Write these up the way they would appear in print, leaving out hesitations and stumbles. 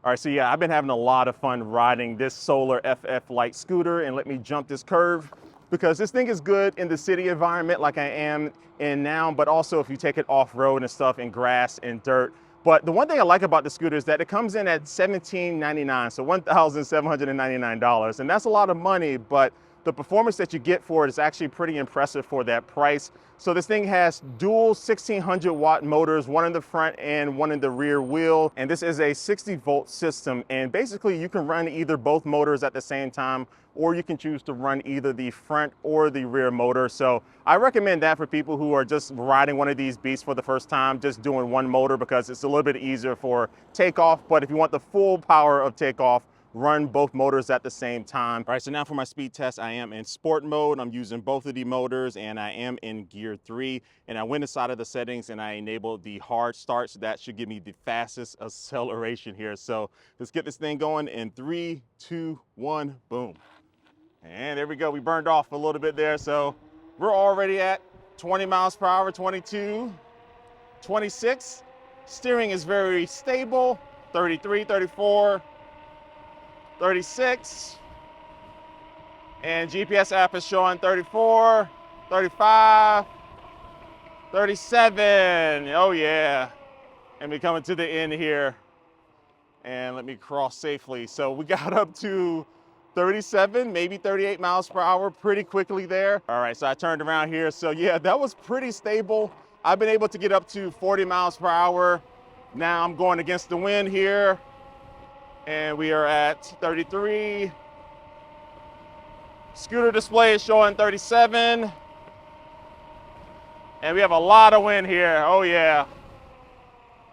All right, so yeah, I've been having a lot of fun riding this Solar FF Lite scooter, and let me jump this curve because this thing is good in the city environment like I am in now, but also if you take it off-road and stuff in grass and dirt. But the one thing I like about the scooter is that it comes in at $17.99, so $1,799, and that's a lot of money, but the performance that you get for it is actually pretty impressive for that price. So this thing has dual 1600 watt motors, one in the front and one in the rear wheel. And this is a 60 volt system. And basically you can run either both motors at the same time, or you can choose to run either the front or the rear motor. So I recommend that for people who are just riding one of these beasts for the first time, just doing one motor because it's a little bit easier for takeoff. But if you want the full power of takeoff, run both motors at the same time. All right, so now for my speed test, I am in sport mode. I'm using both of the motors and I am in gear 3. And I went inside of the settings and I enabled the hard start, so that should give me the fastest acceleration here. So let's get this thing going in 3, 2, 1, boom. And there we go, we burned off a little bit there. So we're already at 20 miles per hour, 22, 26. Steering is very stable, 33, 34, 36, and GPS app is showing 34, 35, 37. Oh yeah. And we're coming to the end here. And let me cross safely. So we got up to 37, maybe 38 miles per hour pretty quickly there. All right, so I turned around here. So yeah, that was pretty stable. I've been able to get up to 40 miles per hour. Now I'm going against the wind here. And we are at 33. Scooter display is showing 37. And we have a lot of wind here. Oh yeah,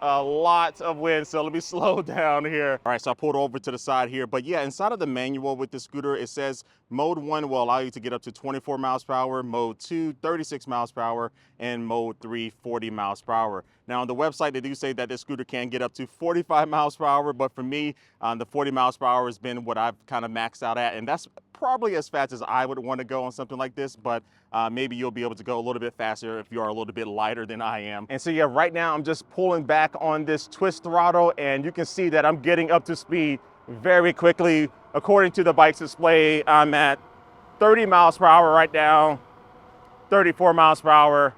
a lot of wind. So let me slow down here. All right, so I pulled over to the side here. But yeah, inside of the manual with the scooter, it says mode 1 will allow you to get up to 24 miles per hour, mode 2, 36 miles per hour, and mode 3, 40 miles per hour. Now on the website, they do say that this scooter can get up to 45 miles per hour, but for me, the 40 miles per hour has been what I've kind of maxed out at, and that's probably as fast as I would want to go on something like this, but maybe you'll be able to go a little bit faster if you are a little bit lighter than I am. And so yeah, right now I'm just pulling back on this twist throttle, and you can see that I'm getting up to speed very quickly. According to the bike's display, I'm at 30 miles per hour right now, 34 miles per hour.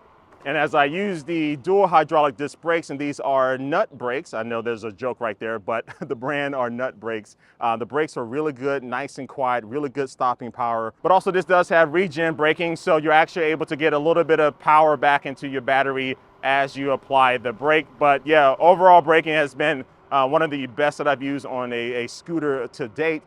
And as I use the dual hydraulic disc brakes, and these are nut brakes, I know there's a joke right there, but the brand are nut brakes. The brakes are really good, nice and quiet, really good stopping power. But also this does have regen braking, so you're actually able to get a little bit of power back into your battery as you apply the brake. But yeah, overall braking has been one of the best that I've used on a scooter to date.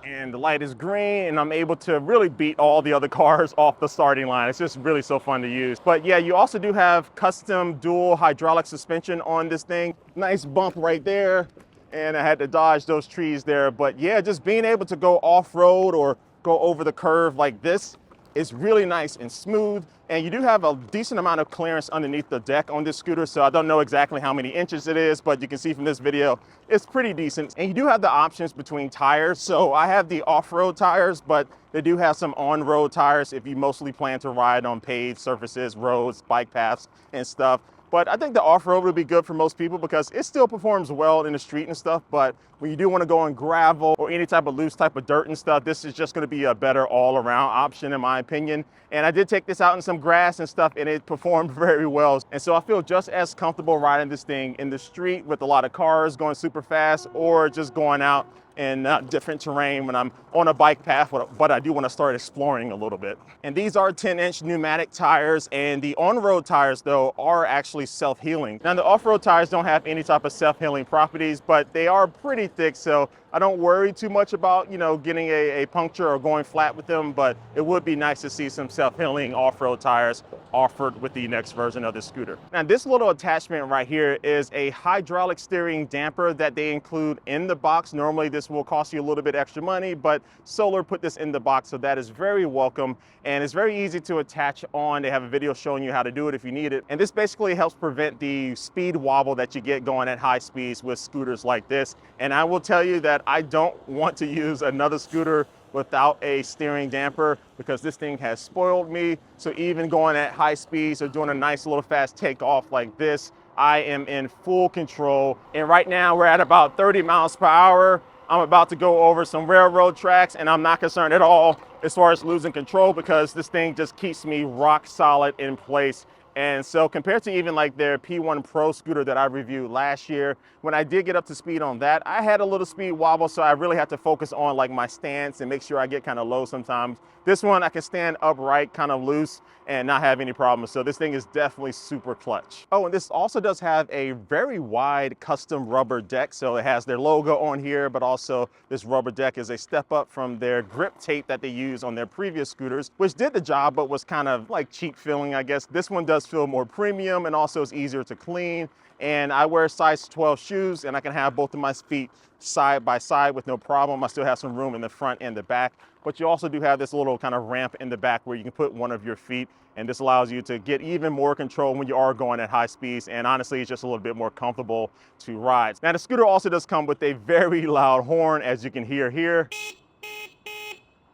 And the light is green, and I'm able to really beat all the other cars off the starting line. It's just really so fun to use. But yeah, you also do have custom dual hydraulic suspension on this thing. Nice bump right there, and I had to dodge those trees there. But yeah, just being able to go off-road or go over the curve like this is really nice and smooth. And you do have a decent amount of clearance underneath the deck on this scooter, so I don't know exactly how many inches it is, but you can see from this video, it's pretty decent. And you do have the options between tires. So I have the off-road tires, but they do have some on-road tires if you mostly plan to ride on paved surfaces, roads, bike paths, and stuff. But I think the off-road would be good for most people because it still performs well in the street and stuff. But when you do want to go on gravel or any type of loose type of dirt and stuff, this is just going to be a better all-around option in my opinion. And I did take this out in some grass and stuff, and it performed very well. And so I feel just as comfortable riding this thing in the street with a lot of cars going super fast, or just going out in different terrain when I'm on a bike path, but I do want to start exploring a little bit. And these are 10-inch pneumatic tires, and the on-road tires though are actually self-healing. Now the off-road tires don't have any type of self-healing properties, but they are pretty thick, so I don't worry too much about, you know, getting a puncture or going flat with them, but it would be nice to see some self-healing off-road tires offered with the next version of the scooter. Now this little attachment right here is a hydraulic steering damper that they include in the box. Normally this will cost you a little bit extra money, but Solar put this in the box, so that is very welcome, and it's very easy to attach on. They have a video showing you how to do it if you need it. And this basically helps prevent the speed wobble that you get going at high speeds with scooters like this. And I will tell you that I don't want to use another scooter without a steering damper because this thing has spoiled me. So even going at high speeds or doing a nice little fast takeoff like this, I am in full control. And right now we're at about 30 miles per hour. I'm about to go over some railroad tracks, and I'm not concerned at all as far as losing control because this thing just keeps me rock solid in place. And so compared to even like their P1 Pro scooter that I reviewed last year, when I did get up to speed on that, I had a little speed wobble, so I really had to focus on like my stance and make sure I get kind of low sometimes. This one I can stand upright, kind of loose, and not have any problems. So this thing is definitely super clutch. Oh, and this also does have a very wide custom rubber deck. So it has their logo on here, but also this rubber deck is a step up from their grip tape that they use on their previous scooters, which did the job, but was kind of like cheap feeling, I guess. This one does feel more premium and also is easier to clean. And I wear size 12 shoes, and I can have both of my feet side by side with no problem. I still have some room in the front and the back, but you also do have this little kind of ramp in the back where you can put one of your feet, and this allows you to get even more control when you are going at high speeds, and honestly it's just a little bit more comfortable to ride. Now the scooter also does come with a very loud horn, as you can hear here.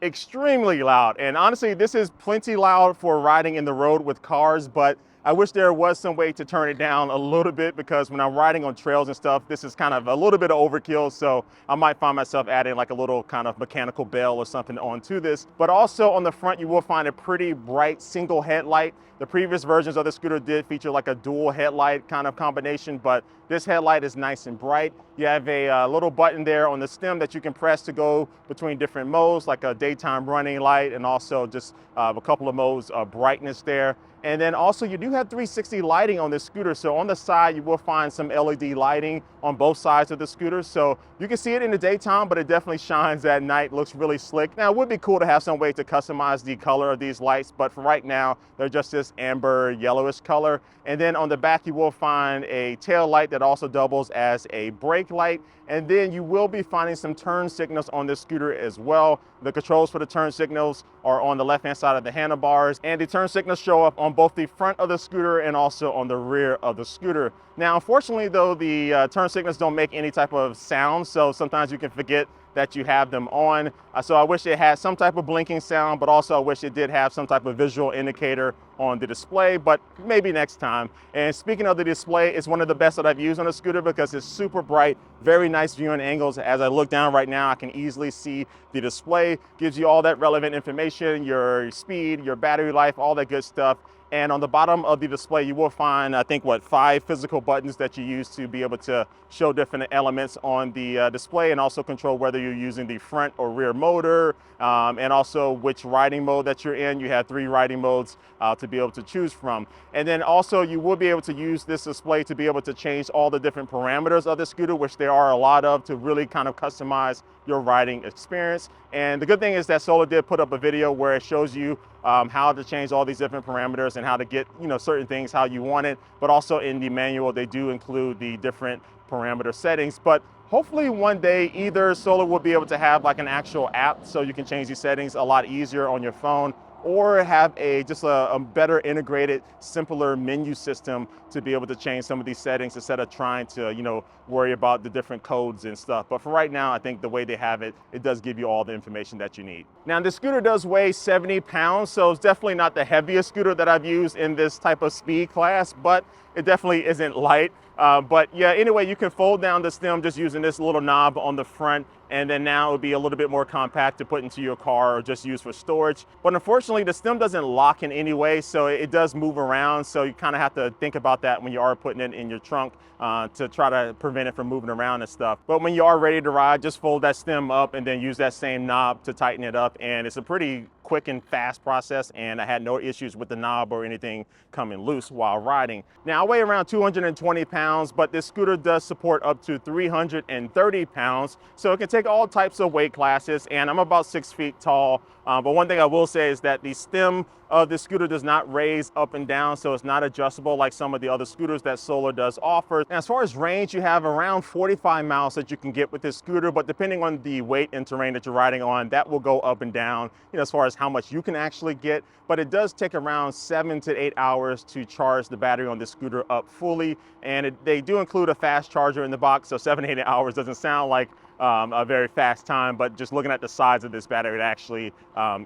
Extremely loud, and honestly this is plenty loud for riding in the road with cars, but I wish there was some way to turn it down a little bit, because when I'm riding on trails and stuff, this is kind of a little bit of overkill, so I might find myself adding like a little kind of mechanical bell or something onto this. But also on the front you will find a pretty bright single headlight. The previous versions of the scooter did feature like a dual headlight kind of combination, but this headlight is nice and bright. You have a little button there on the stem that you can press to go between different modes, like a daytime running light, and also just a couple of modes of brightness there. And then also you do have 360 lighting on this scooter. So on the side, you will find some LED lighting on both sides of the scooter. So you can see it in the daytime, but it definitely shines at night, looks really slick. Now it would be cool to have some way to customize the color of these lights, but for right now, they're just this amber yellowish color. And then on the back, you will find a tail light that also doubles as a brake light. And then you will be finding some turn signals on this scooter as well. The controls for the turn signals are on the left-hand side of the handlebars, and the turn signals show up on both the front of the scooter and also on the rear of the scooter. Now, unfortunately though, the turn signals don't make any type of sound, so sometimes you can forget that you have them on. So I wish it had some type of blinking sound, but also I wish it did have some type of visual indicator on the display, but maybe next time. And speaking of the display, it's one of the best that I've used on a scooter because it's super bright, very nice viewing angles. As I look down right now, I can easily see the display, gives you all that relevant information, your speed, your battery life, all that good stuff. And on the bottom of the display, you will find, I think, 5 physical buttons that you use to be able to show different elements on the display, and also control whether you're using the front or rear motor, and also which riding mode that you're in. You have 3 riding modes to be able to choose from. And then also you will be able to use this display to be able to change all the different parameters of the scooter, which there are a lot of, to really kind of customize your riding experience. And the good thing is that Solar did put up a video where it shows you how to change all these different parameters and how to get, certain things how you want it. But also in the manual, they do include the different parameter settings. But hopefully one day either Solar will be able to have like an actual app so you can change these settings a lot easier on your phone, or have just a better integrated, simpler menu system to be able to change some of these settings instead of trying to, worry about the different codes and stuff. But for right now, I think the way they have it, it does give you all the information that you need. Now, this scooter does weigh 70 pounds, so it's definitely not the heaviest scooter that I've used in this type of speed class, but it definitely isn't light. But yeah, anyway, you can fold down the stem just using this little knob on the front, and then now it would be a little bit more compact to put into your car or just use for storage. But unfortunately, the stem doesn't lock in any way, so it does move around. So you kind of have to think about that when you are putting it in your trunk to try to prevent it from moving around and stuff. But when you are ready to ride, just fold that stem up and then use that same knob to tighten it up. And it's a pretty quick and fast process, and I had no issues with the knob or anything coming loose while riding. Now, I weigh around 220 pounds, but this scooter does support up to 330 pounds, so it can take all types of weight classes, and I'm about 6 feet tall. But one thing I will say is that the stem of this scooter does not raise up and down, so it's not adjustable like some of the other scooters that Solar does offer. And as far as range, you have around 45 miles that you can get with this scooter, but depending on the weight and terrain that you're riding on, that will go up and down, as far as how much you can actually get. But it does take around 7 to 8 hours to charge the battery on this scooter up fully, and they do include a fast charger in the box, so 7 to 8 hours doesn't sound like a very fast time, but just looking at the size of this battery, it actually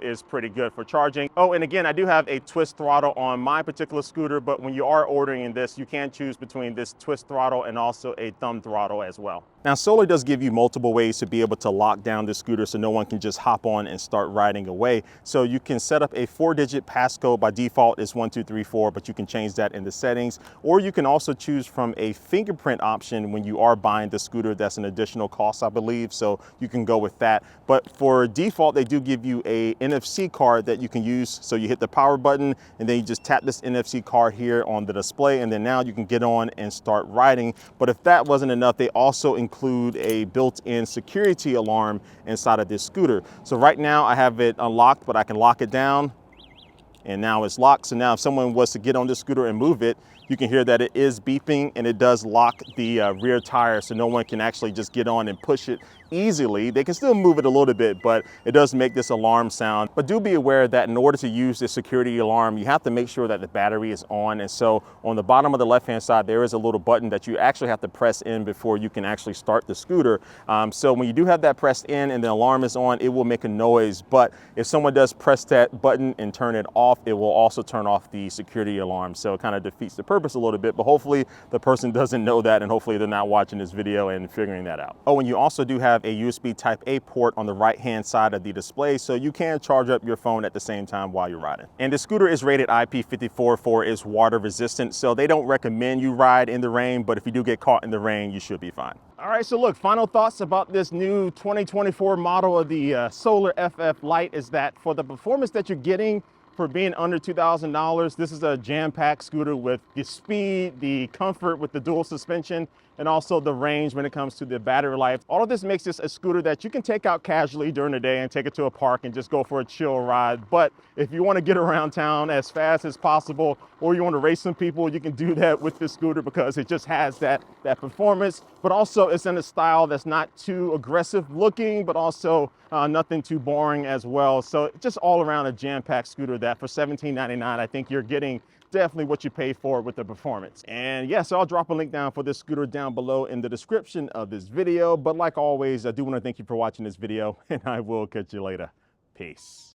is pretty good for charging. Oh, and again, I do have a twist throttle on my particular scooter, but when you are ordering this, you can choose between this twist throttle and also a thumb throttle as well. Now, Solar does give you multiple ways to be able to lock down the scooter so no one can just hop on and start riding away. So you can set up a 4-digit passcode. By default, it's 1234, but you can change that in the settings. Or you can also choose from a fingerprint option when you are buying the scooter. That's an additional cost, I believe, so you can go with that. But for default, they do give you a NFC card that you can use. So you hit the power button and then you just tap this NFC card here on the display, and then now you can get on and start riding. But if that wasn't enough, they also include a built-in security alarm inside of this scooter. So right now I have it unlocked, but I can lock it down, and now it's locked. So now if someone was to get on this scooter and move it, you can hear that it is beeping, and it does lock the rear tire, so no one can actually just get on and push it easily. They can still move it a little bit, but it does make this alarm sound. But do be aware that in order to use this security alarm, you have to make sure that the battery is on. And so on the bottom of the left-hand side, there is a little button that you actually have to press in before you can actually start the scooter. So when you do have that pressed in and the alarm is on, it will make a noise. But if someone does press that button and turn it off, it will also turn off the security alarm. So it kind of defeats the purpose a little bit, but hopefully the person doesn't know that, and hopefully they're not watching this video and figuring that out. Oh, and you also do have a USB Type A port on the right-hand side of the display, so you can charge up your phone at the same time while you're riding. And the scooter is rated IP54 for its water resistant, so they don't recommend you ride in the rain, but if you do get caught in the rain, you should be fine. All right, so look, final thoughts about this new 2024 model of the Solar FF Lite is that for the performance that you're getting for being under $2,000, this is a jam-packed scooter with the speed, the comfort with the dual suspension, and also the range when it comes to the battery life. All of this makes this a scooter that you can take out casually during the day and take it to a park and just go for a chill ride. But if you want to get around town as fast as possible, or you want to race some people, you can do that with this scooter because it just has that performance, but also it's in a style that's not too aggressive looking, but also nothing too boring as well. So just all around a jam-packed scooter that for $17.99, I think you're getting definitely what you pay for with the performance. And yeah, so I'll drop a link down for this scooter down below in the description of this video. But like always, I do want to thank you for watching this video, and I will catch you later. Peace.